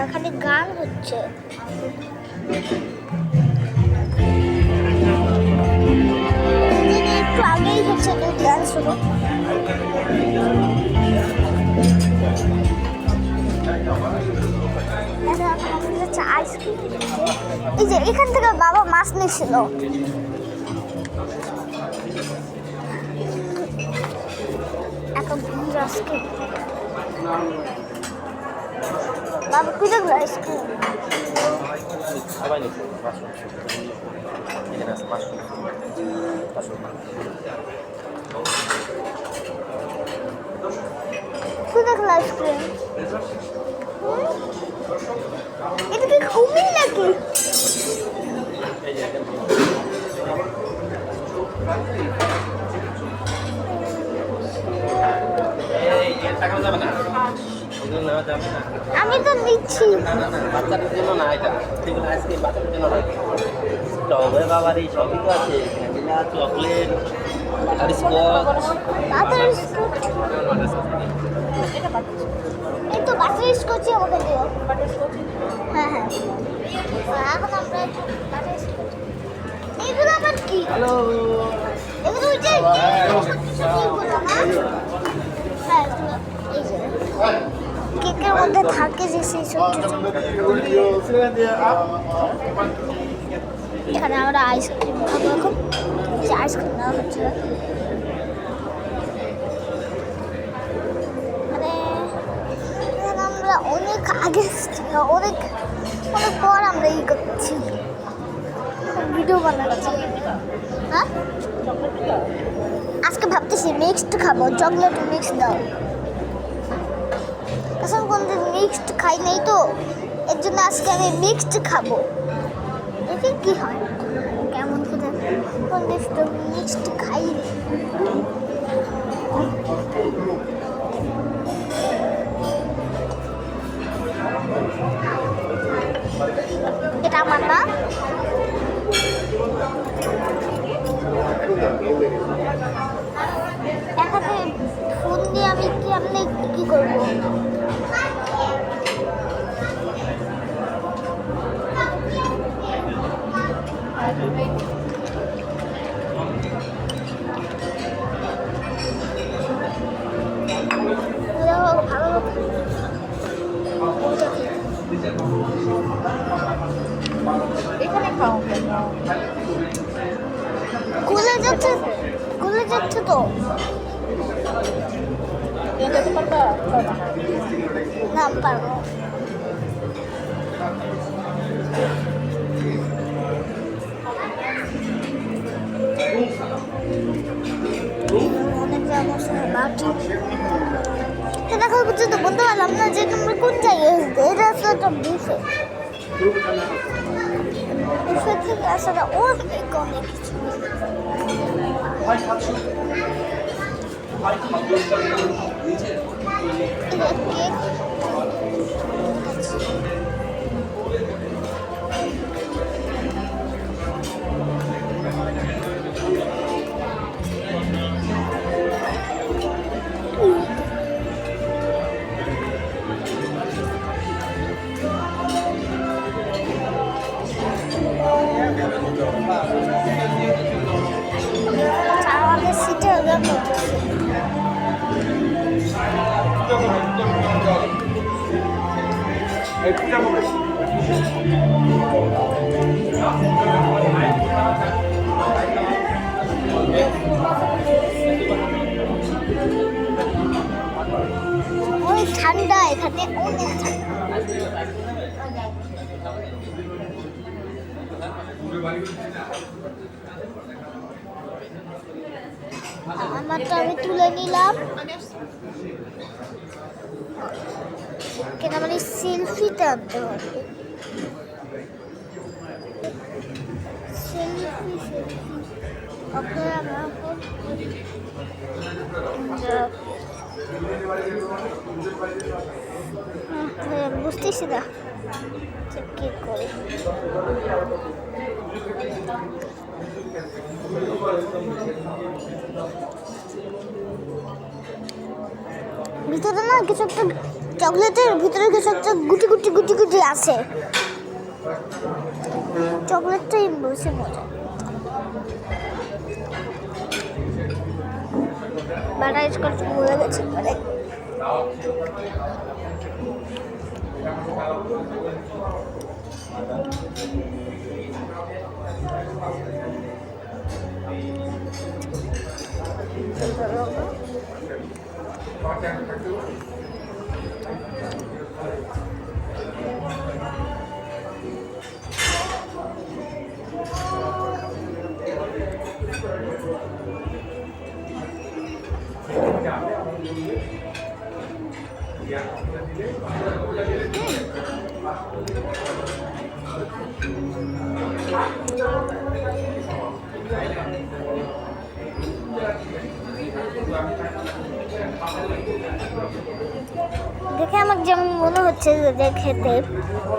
এখানে গান হচ্ছে। একটু আগেই হচ্ছে গান শুরু। আইসক্রিম, এই যে এখান থেকে বাবা মাছ নিয়েছিল। এত ভিড় আজকে। বাবা কি দেখলো আইসক্রিম? কি দেখলো আইসক্রিম? এটা কি কুমির নাকি? আমি তো নিচ্ছি। বাচ্চাদের জন্য না, এটা যেগুলো আইসক্রিম বাচ্চাদের জন্য না। স্ট্রবেরি বাবারি সবই তো আছে, ভ্যানিলা, চকলেট, বাটারস্কচ। এই তো বাটারস্কচই আমাকে দিও। হ্যাঁ হ্যাঁ, এখন আমরা বাটারস্কচ। এগুলো আবার কি? হ্যালো, এগুলো ওই যে এগুলো না? হ্যাঁ, এই যে কেকের মধ্যে থাকে যে সেই ছোট্ট এখানে আমরা আইসক্রিম খাবো এখন। যে আইসক্রিম নেওয়া হচ্ছে মানে এখানে আমরা অনেক আগে অনেক অনেক পর আমরা ই করছি, ভিডিও বানাচ্ছি। হ্যাঁ, আজকে ভাবতেছি মিক্সড খাবো, চকলেট মিক্স দাও। আসলে কোনদিন মিক্সড খাই নাই তো, এর জন্য আজকে আমি মিক্সড খাবো। দেখি কি হয়, কেমন খেতে। কোনদিন তো মিক্সড খাই। এটা আমার না। এখানে ফোন দিয়ে আমি কেমনে কি করবো? এখানে খাও গলে যাচ্ছে, গলে যাচ্ছে তো। যেতে পারবা? না পারবো। অনেক জায়গা বাটি দেখা পর্যন্ত বলতে পারলাম না যে তোমরা কোন জায়গায় এসেছে। এটা আসলে একটা বুফে। বুফে থেকে আসলে অনেক অনেক কিছু। কেক আমাদের সিটে অনেক ঠান্ডা, এখানে অনেক আমারটা আমি তুলে নিলাম। কেন মানে সেলফিটা আনতে হবে। সেলফি সেলফি ওকে আমরা বুঝতেছি না কি করে। ভিতরে না কিছু একটা চকলেটের ভিতরে কিছু একটা গুটি গুটি গুটি গুটি আছে। চকলেটটাই বেশি মজা। বাটার স্কচ ভুলে গেছে মানে। দেখে আমার যেমন মনে হচ্ছে যে খেতে,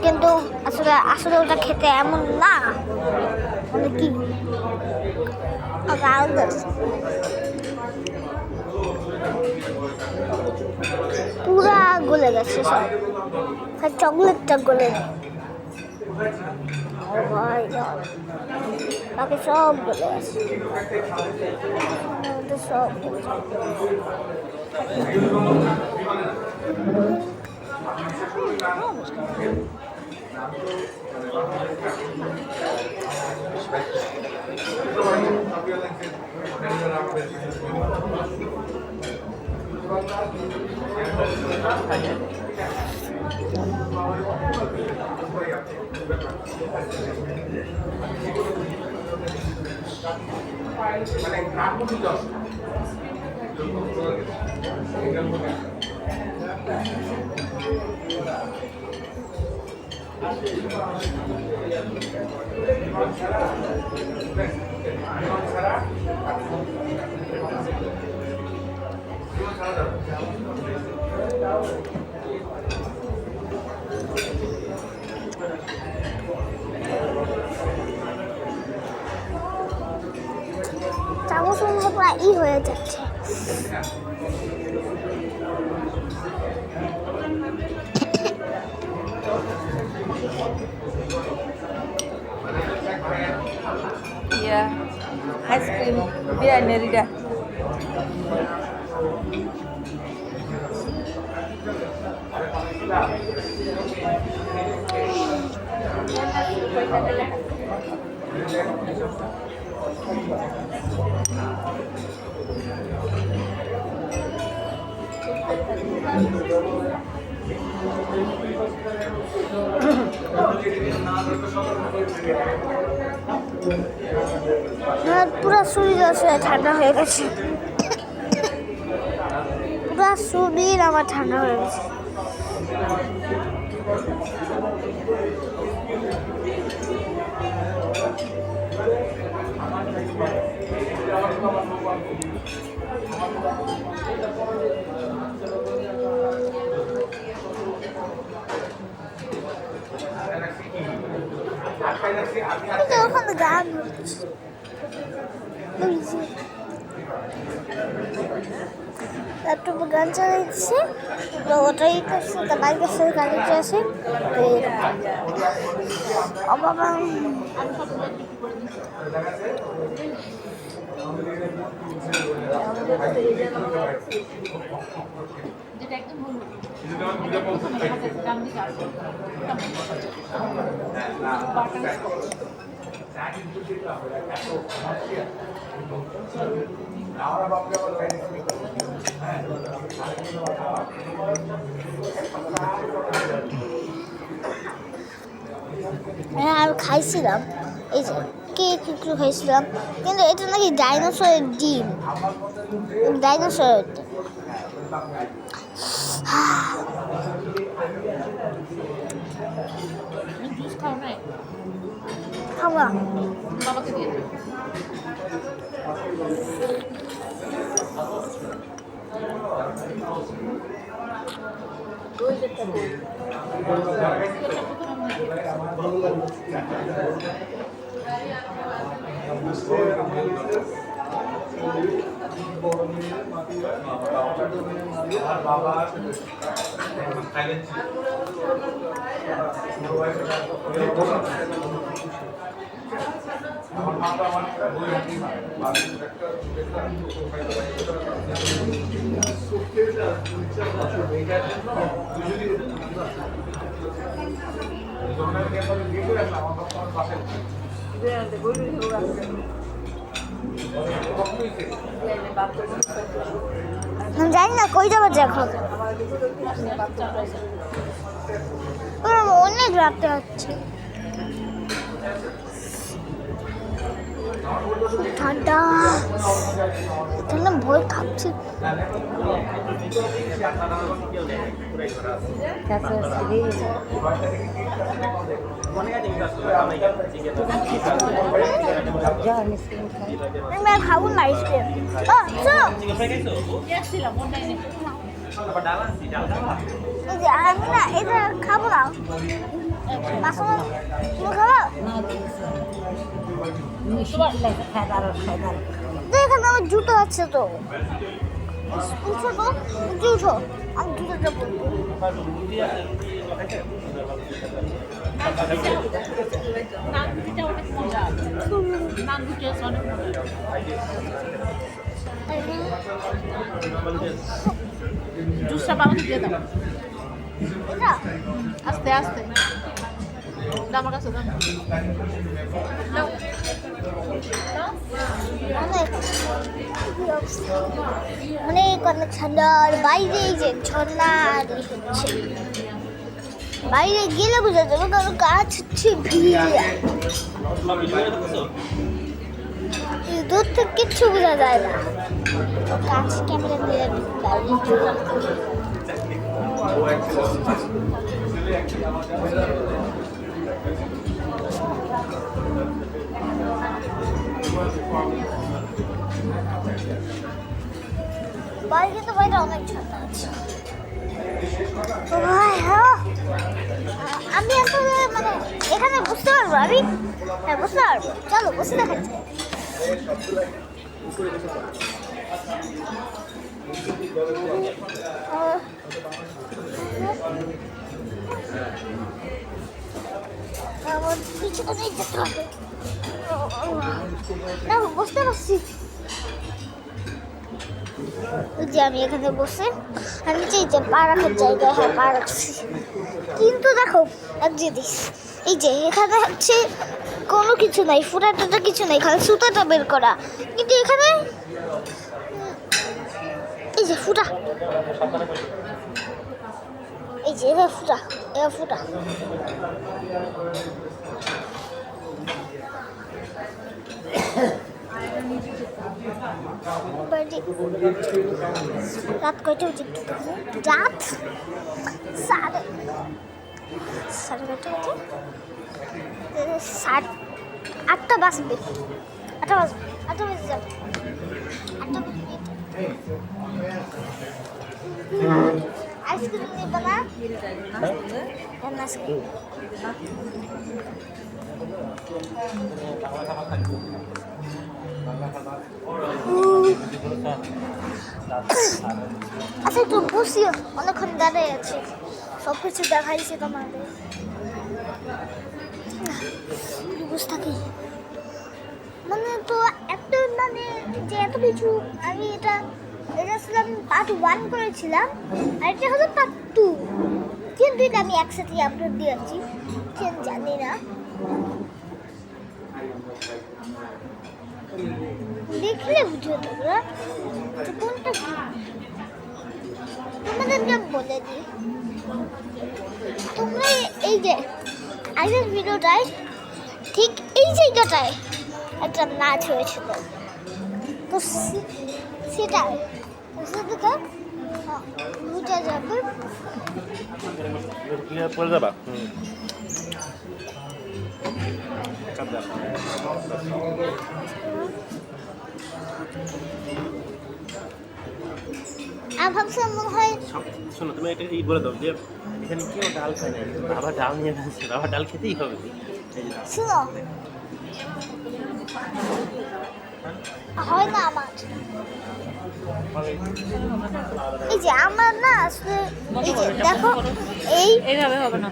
কিন্তু আসলে আসলে ওটা খেতে এমন না। মানে কি পুরা গলে গেছে সব, চকলেটটা গলে নেই। বাকি সব গলে গেছে, সব চামচ মধ্যে প্রায় হয়ে যাচ্ছে। Iya, ice cream dia Nerida. পুরা শরীর আসলে ঠান্ডা হয়ে গেছে, পুরা শরীর আমার ঠান্ডা হয়ে গেছে। ওখানে গান হচ্ছে, ল্যাপটপে গান চালাইছে, ওটাই করছে, তার বাইক কাছে গাড়িতে আছে। ও বাবা, যেটা একদম ভুল আর খাইছিলাম এই যে কেক একটু খাইছিলাম, কিন্তু এটা নাকি ডাইনোসরের ডিম, ডাইনোসরের জুস খাও নাই, খাওয়া। বাবাকে দিয়ে দিও। আমি জানি না কই যাবো এখন, অনেক রাখতে হচ্ছে, ঠান্ডা ঠান্ডা ভয় খাচ্ছে। আমি আর খাবো না আইসক্রিম। গেছিলাম অনলাইনে। এই যে আমি না এটা খাবো না, বাসন তুমি খাবো? তো এখানে আমার জুতো আছে তো, উঠো তো, উঠে উঠো, আমি জুতোটা পরবো। নান রুটিটা অনেক মজা। নান রুটি আছে অনেক মজা। জুসটা বাবাকে দিয়ে দাও। এটা আস্তে আস্তে আমার কাছে দাও। নাও। নাও। অনেক অনেক ঠান্ডা, আর বাইরে এই যে ঝর্ণা হচ্ছে, বাইরে গেলে বোঝা যাবে কারণ গাছ হচ্ছে ভিজে, দূর থেকে কিচ্ছু বোঝা যায় না, গাছ ক্যামেরা দিয়ে বাইরে বাইরে, কিন্তু বাইরে অনেক ঠান্ডা আছে। আমি আসলে মানে এখানে বুঝতে পারবো, আমি হ্যাঁ বুঝতে পারবো, চলো বসে দেখাচ্ছি। পিছনে যেতে হবে না, বুঝতে পারছি। যে আমি এখানে বসে আর নিচে যে পা রাখার জায়গা, হ্যাঁ পা রাখছি, কিন্তু দেখো এক জিনিস, এই যে এখানে হচ্ছে কোনো কিছু নাই, ফুটাটা কিছু নেই, খালি সুতাটা বের করা, কিন্তু এখানে এই যে ফুটা, এই যে এটা ফুটা, এটা ফুটা, রাত কয়টা বাজে? রাত 8:30 বাজে, 8টা বাজবে, 8টা বাজবে, 8টা বেজে যাবে, 8টা বাজবে। আইসক্রিম নেবে না? আইসক্রিম আচ্ছা একটু বসিও, অনেকক্ষণ দাঁড়িয়ে আছে, সব কিছু দেখাইছে তোমাদের, বসে থাকি মানে তো এত মানে যে এত কিছু, আমি এটা ছিলাম পার্ট 1 করেছিলাম, আর এটা হলো পার্ট 2, কিন্তু এটা আমি একসাথে আপলোড দিয়েছি, কেন জানি না, দেখলে বুঝো তোমরা কোনটা কি, তোমাদেরকে আমি বলে দিই, তোমরা এই যে আগের ভিডিওটায় ঠিক এই জায়গাটায় একটা নাচ হয়েছিল, তো সেটা বুঝা যাবে। পড়ে যাবা আর ভাবছিলাম মনে হয়, শোনো তুমি একটা এই বলে দাও যে এখানে কেউ ডাল খায় না, বাবা ডাল নিয়ে আসছে, বাবা ডাল খেতেই হবে। শুনো হয় না আমার। এই যে আমার না আসলে এই যে দেখো এই এইভাবে হবে না।